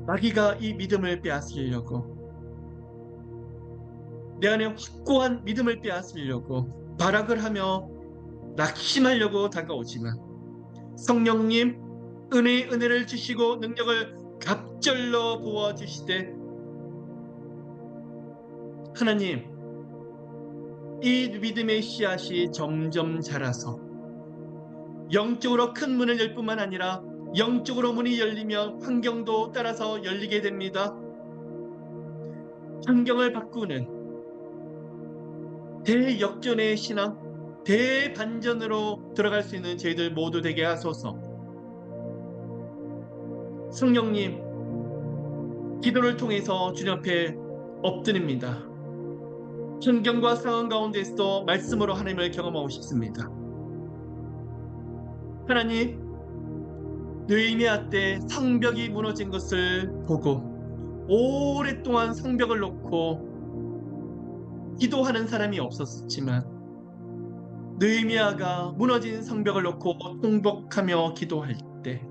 마귀가 이 믿음을 빼앗으려고, 내 안에 확고한 믿음을 빼앗으려고 발악을 하며 낙심하려고 다가오지만, 성령님 은혜를 주시고 능력을 갑절로 부어주시되, 하나님, 이 믿음의 씨앗이 점점 자라서 영적으로 큰 문을 열 뿐만 아니라 영적으로 문이 열리며 환경도 따라서 열리게 됩니다. 환경을 바꾸는 대역전의 신앙, 대반전으로 들어갈 수 있는 저희들 모두 되게 하소서. 성령님, 기도를 통해서 주님 앞에 엎드립니다. 환경과 상황 가운데서도 말씀으로 하나님을 경험하고 싶습니다. 하나님, 느헤미야 때 성벽이 무너진 것을 보고 오랫동안 성벽을 놓고 기도하는 사람이 없었지만, 느헤미야가 무너진 성벽을 놓고 통곡하며 기도할 때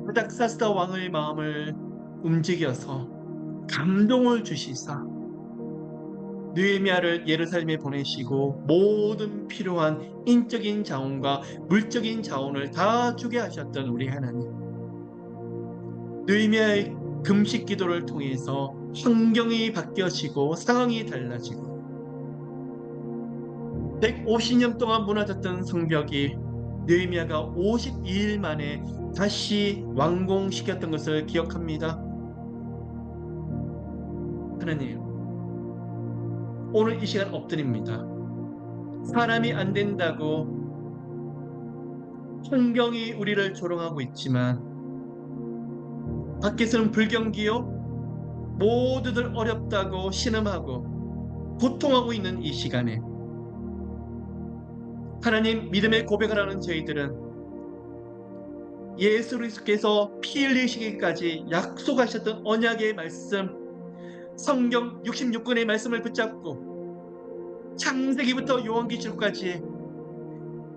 아닥사스다 왕의 마음을 움직여서 감동을 주시사 느헤미야를 예루살렘에 보내시고 모든 필요한 인적인 자원과 물적인 자원을 다 주게 하셨던 우리 하나님, 느헤미야의 금식 기도를 통해서 환경이 바뀌어지고 상황이 달라지고 150년 동안 무너졌던 성벽이 느헤미야가 52일 만에 다시 완공시켰던 것을 기억합니다. 하나님, 오늘 이 시간 엎드립니다. 사람이 안 된다고 환경이 우리를 조롱하고 있지만, 밖에서는 불경기요, 모두들 어렵다고 신음하고 고통하고 있는 이 시간에 하나님, 믿음의 고백을 하는 저희들은 예수 그리스도께서 피 흘리시기까지 약속하셨던 언약의 말씀, 성경 66권의 말씀을 붙잡고 창세기부터 요한계시록까지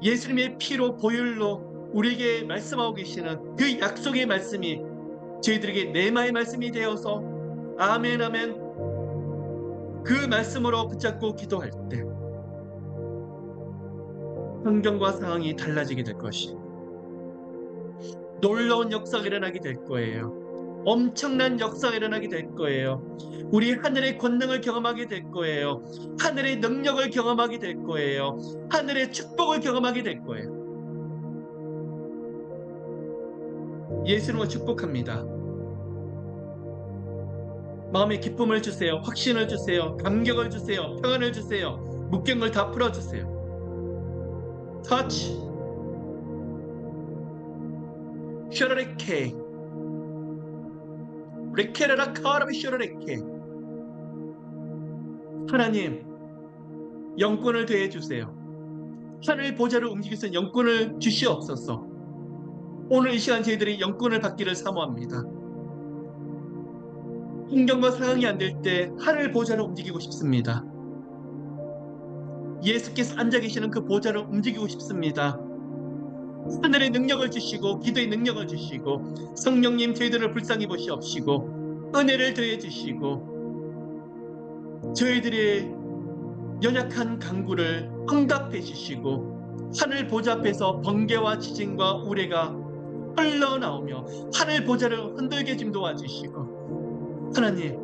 예수님의 피로 보혈로 우리에게 말씀하고 계시는 그 약속의 말씀이 저희들에게 내마의 말씀이 되어서 아멘 아멘, 그 말씀으로 붙잡고 기도할 때 환경과 상황이 달라지게 될 것이, 놀라운 역사가 일어나게 될 거예요. 엄청난 역사가 일어나게 될 거예요. 우리 하늘의 권능을 경험하게 될 거예요. 하늘의 능력을 경험하게 될 거예요. 하늘의 축복을 경험하게 될 거예요. 예수님을 축복합니다. 마음에 기쁨을 주세요. 확신을 주세요. 감격을 주세요. 평안을 주세요. 묶인 걸 다 풀어주세요. 터치. 슈라레케 레케레라 카라비 슈라레케. 하나님, 영권을 대해 주세요. 하늘 보좌를 움직이는 영권을 주시옵소서. 오늘 이 시간 저희들이 영권을 받기를 사모합니다. 환경과 상황이 안 될 때 하늘 보좌를 움직이고 싶습니다. 예수께서 앉아 계시는 그 보좌를 움직이고 싶습니다. 하늘의 능력을 주시고 기도의 능력을 주시고 성령님 저희들을 불쌍히 보시옵시고 은혜를 더해 주시고 저희들의 연약한 간구를 응답해 주시고 하늘 보좌 앞에서 번개와 지진과 우레가 흘러나오며 하늘 보좌를 흔들게 좀 도와주시고 하나님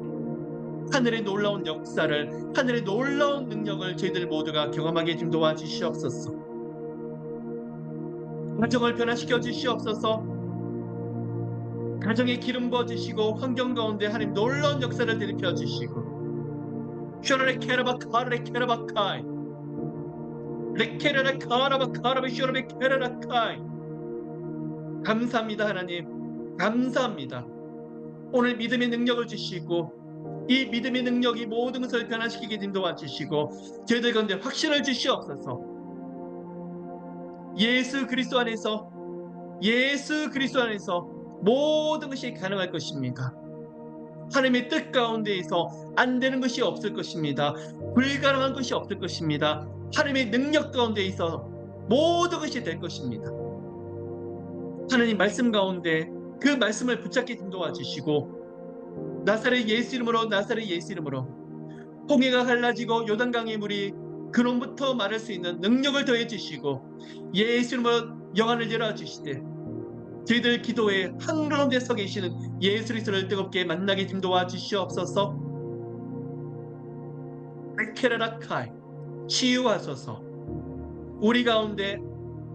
하늘의 놀라운 역사를 하늘의 놀라운 능력을 저희들 모두가 경험하게 좀 도와주시옵소서. 가정을 변화시켜 주시옵소서. 가정에 기름 부어주시고 환경 가운데 하나님 놀라운 역사를 일으켜 주시고 슈라레 케라바 카레 케라바카이 레케레레 카라바 카라베 슈라베 케라라카이 감사합니다. 하나님 감사합니다. 오늘 믿음의 능력을 주시고 이 믿음의 능력이 모든 것을 변화시키게 좀 도와주시고 저희들 가운데 확신을 주시옵소서. 예수 그리스도 안에서 모든 것이 가능할 것입니다. 하나님의 뜻 가운데에서 안 되는 것이 없을 것입니다. 불가능한 것이 없을 것입니다. 하나님의 능력 가운데에서 모든 것이 될 것입니다. 하나님 말씀 가운데 그 말씀을 붙잡게 도와주시고 나사렛 예수 이름으로 홍해가 갈라지고 요단강의 물이 근원부터 마를 수 있는 능력을 더해 주시고 예수 이름으로 영안을 열어주시되 저희들 기도에 한가운데 서 계시는 예수 그리스도를 뜨겁게 만나게 좀 도와주시옵소서. 레케라라카이 치유하소서. 우리 가운데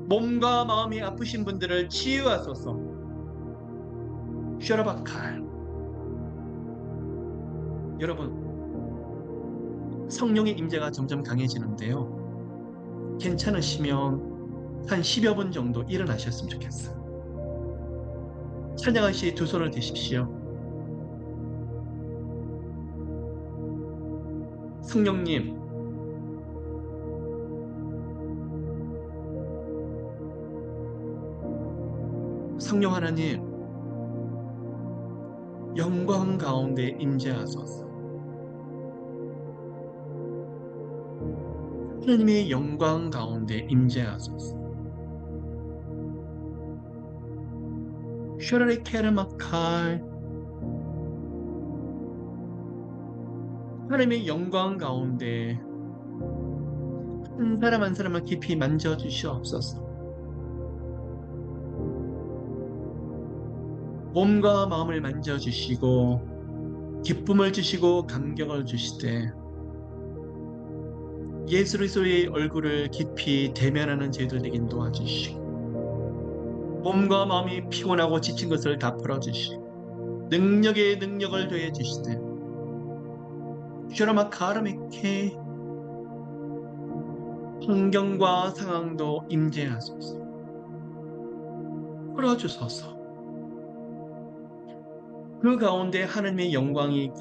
몸과 마음이 아프신 분들을 치유하소서. 슈라바카이 여러분 성령의 임재가 점점 강해지는데요. 괜찮으시면 한 10여 분 정도 일어나셨으면 좋겠어요. 찬양할 시 두 손을 드십시오. 성령님 성령 하나님 영광 가운데 임재하소서. 하나님의 영광 가운데 임재하소서. 슈라레 케르마칼 하나님의 영광 가운데 한 사람 한 사람을 깊이 만져주시옵소서. 몸과 마음을 만져주시고 기쁨을 주시고 감격을 주시되 예수 그리스도의 얼굴을 깊이 대면하는 저희들 되긴 도와주시고 몸과 마음이 피곤하고 지친 것을 다 풀어주시고 능력에 능력을 더해 주시되 슈라마 카르메케 환경과 상황도 임재하소서. 풀어주소서. 그 가운데 하나님의 영광이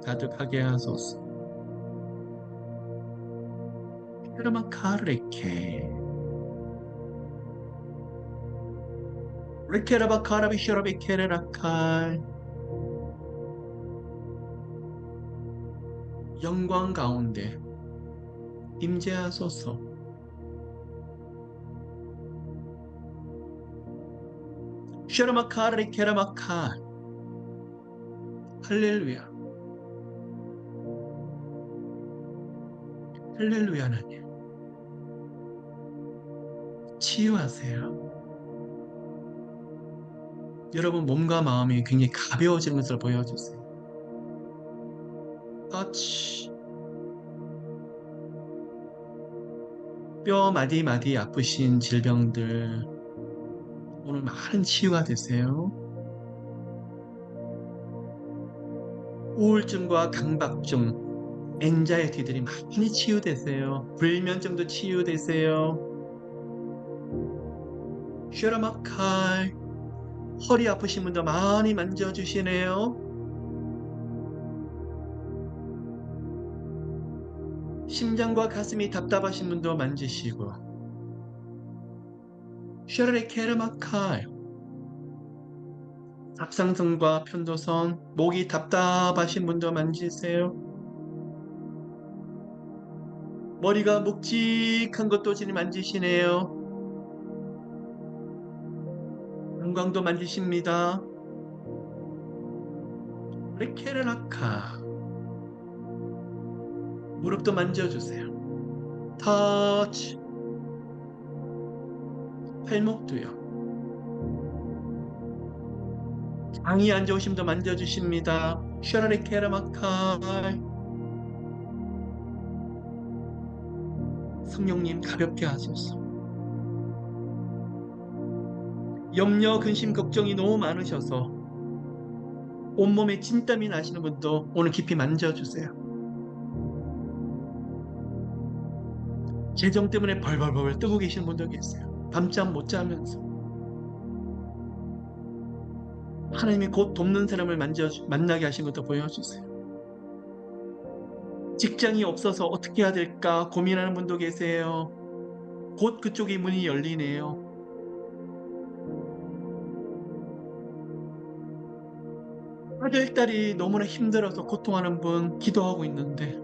가득하게 하소서. 슈라마 카르레케 레케라바 카라비 슈라비 케레라칼 영광 가운데 임재하소서. 슈라마카르 케라마카 할렐루야 할렐루야. 하나님 치유하세요. 여러분 몸과 마음이 굉장히 가벼워지는 것을 보여주세요. 터치 뼈 마디마디 아프신 질병들 오늘 많은 치유가 되세요. 우울증과 강박증, 엔자이티들이 많이 치유되세요. 불면증도 치유되세요. 슈라마칼 허리 아프신 분도 많이 만져주시네요. 심장과 가슴이 답답하신 분도 만지시고 슈라레 케르마칼 갑상선과 편도선, 목이 답답하신 분도 만지세요. 머리가 묵직한 것도 지금 만지시네요. 건강도 만지십니다. 레케르나카. 무릎도 만져주세요. 터치. 팔목도요. 장이 안 좋으신 분도 만져주십니다. 슈라레케르마카. 성령님 가볍게 하소서. 염려, 근심, 걱정이 너무 많으셔서 온몸에 진땀이 나시는 분도 오늘 깊이 만져주세요. 재정 때문에 벌벌벌 뜨고 계시는 분도 계세요. 밤잠 못 자면서 하나님이 곧 돕는 사람을 만나게 하신 것도 보여주세요. 직장이 없어서 어떻게 해야 될까 고민하는 분도 계세요. 곧 그쪽의 문이 열리네요. 아들, 딸이 너무나 힘들어서 고통하는 분 기도하고 있는데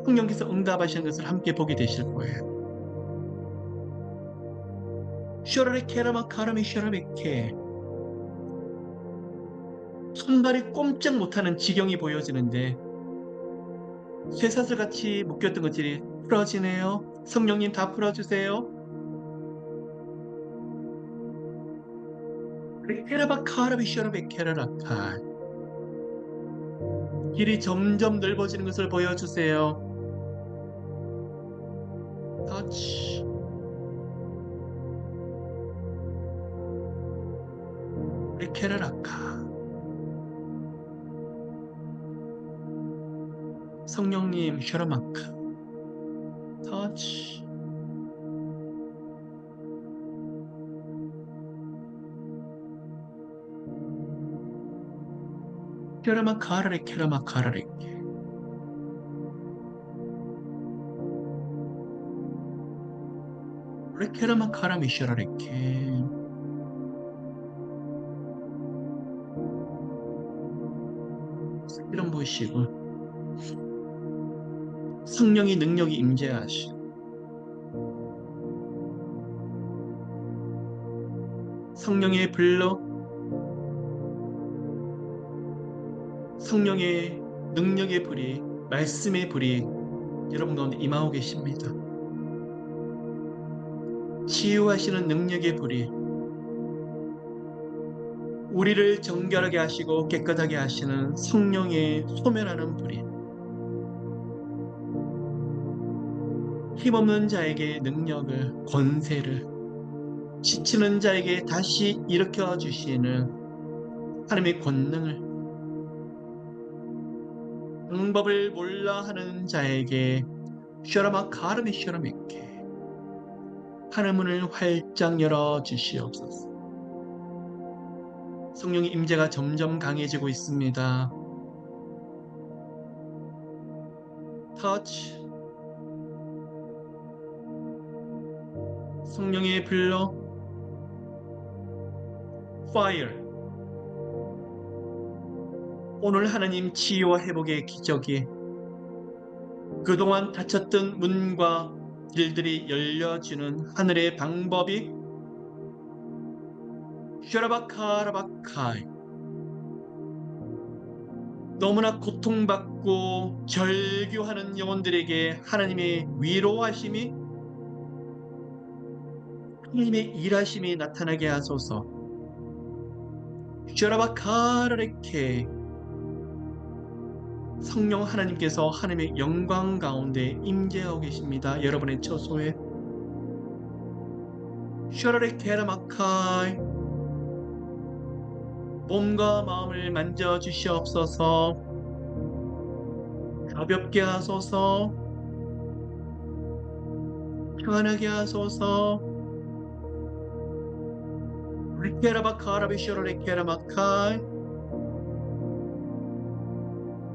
성령께서 응답하시는 것을 함께 보게 되실 거예요. 슈라레 케라마 카라미 슈라베케. 손발이 꼼짝 못하는 지경이 보여지는데 쇠사슬같이 묶였던 것들이 풀어지네요. 성령님 다 풀어주세요. 케라바 카라비 슈라베 케라라카. 길이 점점 넓어지는 것을 보여주세요. 터치. 레케라라카. 성령님 슈라마카. 터치. 슈라마카라레 케라마카라레. 레케라마카라미 슈라레케. 이런 보시고 성령의 능력이 임재하시. 성령의 불러 성령의 능력의 불이 말씀의 불이 여러분 가운데 임하고 계십니다. 치유하시는 능력의 불이 우리를 정결하게 하시고 깨끗하게 하시는 성령의 소멸하는 불이 힘없는 자에게 능력을 권세를 지치는 자에게 다시 일으켜 주시는 하나님의 권능을 방법을 몰라 하는 자에게 셔라마 카르미 셔라메케 하늘문을 활짝 열어 주시옵소서. 성령의 임재가 점점 강해지고 있습니다. 터치. 성령의 불러 fire. 오늘 하나님 치유와 회복의 기적이 그동안 닫혔던 문과 길들이 열려주는 하늘의 방법이 슈라바카라바카이. 너무나 고통받고 절규하는 영혼들에게 하나님의 위로하심이 하나님의 일하심이 나타나게 하소서. 슈라바카라레케. 성령 하나님께서 하나님의 영광 가운데 임재하고 계십니다. 여러분의 처소에 슈라레케라마카이. 몸과 마음을 만져주시옵소서. 가볍게 하소서. 평안하게 하소서. 리케라바카라비 슈라레케라마카이.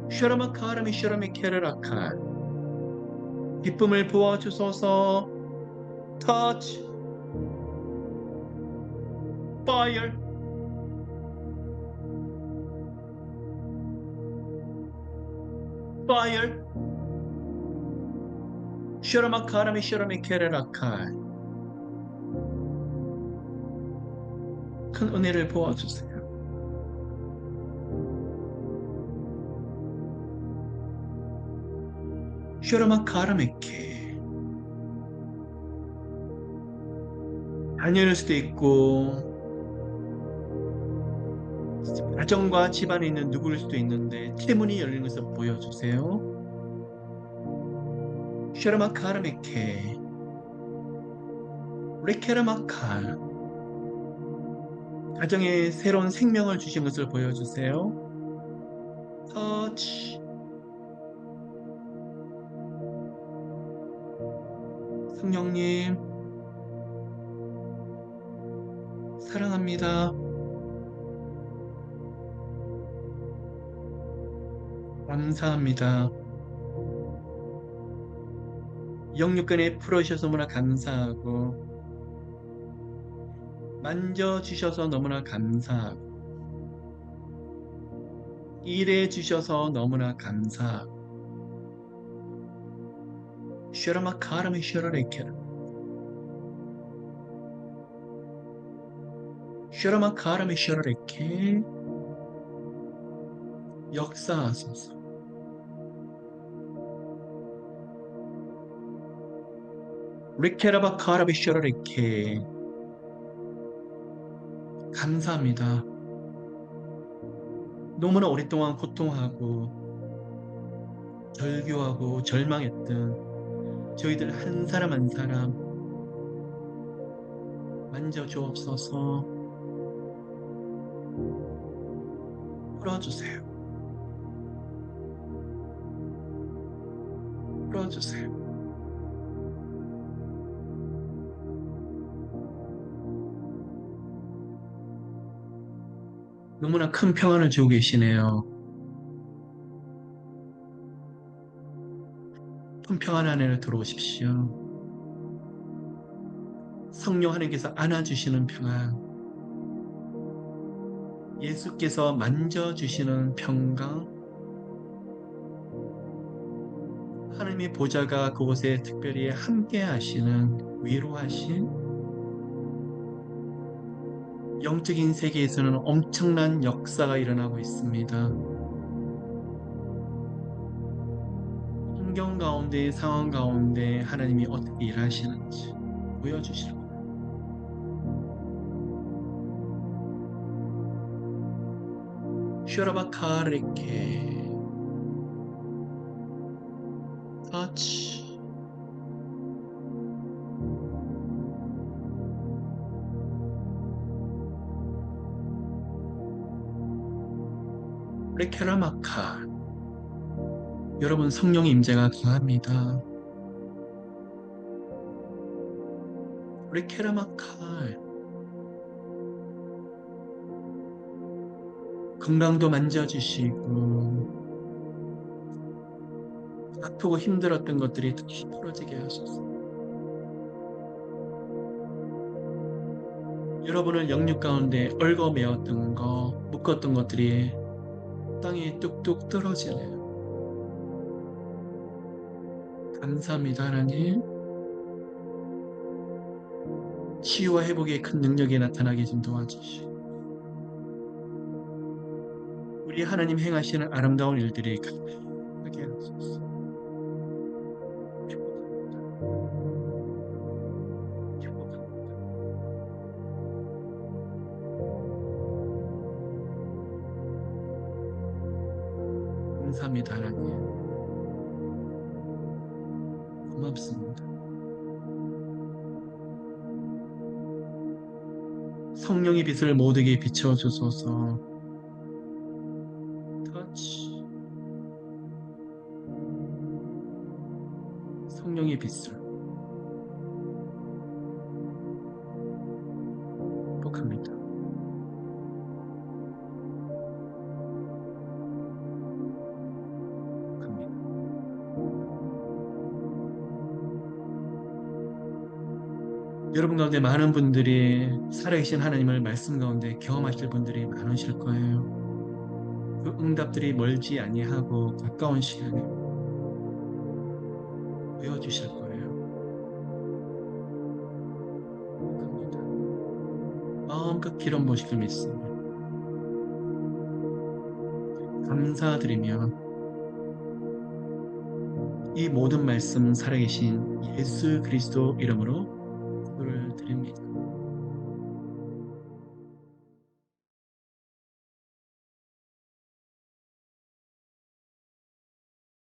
슈라마카라미 슈라메케라라카. 기쁨을 부어주소서. 터치. 파이어. fire. 슈라마카라미 슈라미 케레라카. 큰 은혜를 보아주세요. 슈라마카라메케. 자녀일 수도 있고 가정과 집안에 있는 누구일 수도 있는데 태문이 열리는 것을 보여주세요. 슈라마카라메케. 레케라마카. 가정에 새로운 생명을 주신 것을 보여주세요. 터치. 성령님, 사랑합니다. 감사합니다. 영육간에 풀어주셔서 너무나 감사하고, 만져주셔서 너무나 감사하고, 일해주셔서 너무나 감사하고, 슈라마카라미 슈라레케라. 슈라마카라미 슈라레케. 역사하소서. 리케라바카라비 슈라레케. 감사합니다. 너무나 오랫동안 고통하고 절규하고 절망했던 저희들 한 사람 한 사람 만져주옵소서. 풀어주세요. 풀어주세요. 너무나 큰 평안을 주고 계시네요. 큰 평안 안에 들어오십시오. 성령 하나님께서 안아주시는 평안, 예수께서 만져주시는 평강, 하나님의 보좌가 그곳에 특별히 함께 하시는 위로하신, 영적인 세계에서는 엄청난 역사가 일어나고 있습니다. 환경 가운데, 상황 가운데 하나님이 어떻게 일하시는지 보여주실 거예요. 슈라바카레케. 터치. 레케라마카. 여러분 성령의 임재가 강합니다. 레케라마카. 건강도 만져주시고 아프고 힘들었던 것들이 다시 풀어지게 하소서. 여러분을 영육 가운데 얽어매었던 거, 묶었던 것들이 땅에 뚝뚝 떨어지네요. 감사합니다, 하나님. 치유와 회복의 큰 능력이 나타나게 좀 도와주시고 우리 하나님 행하시는 아름다운 일들이 가득하게 하소서. 축복합니다. 축복합니다. 감사합니다, 하나님. 고맙습니다. 성령의 빛을 모두에게 비춰주소서. 터치. 성령의 빛을 행복합니다. 여러분 가운데 많은 분들이 살아계신 하나님을 말씀 가운데 경험하실 분들이 많으실 거예요. 그 응답들이 멀지 아니하고 가까운 시간에 되어주실 거예요. 합니다. 마음껏 기름 부으시길 믿습니다. 감사드리며 이 모든 말씀 살아계신 예수 그리스도 이름으로 기도를 드립니다.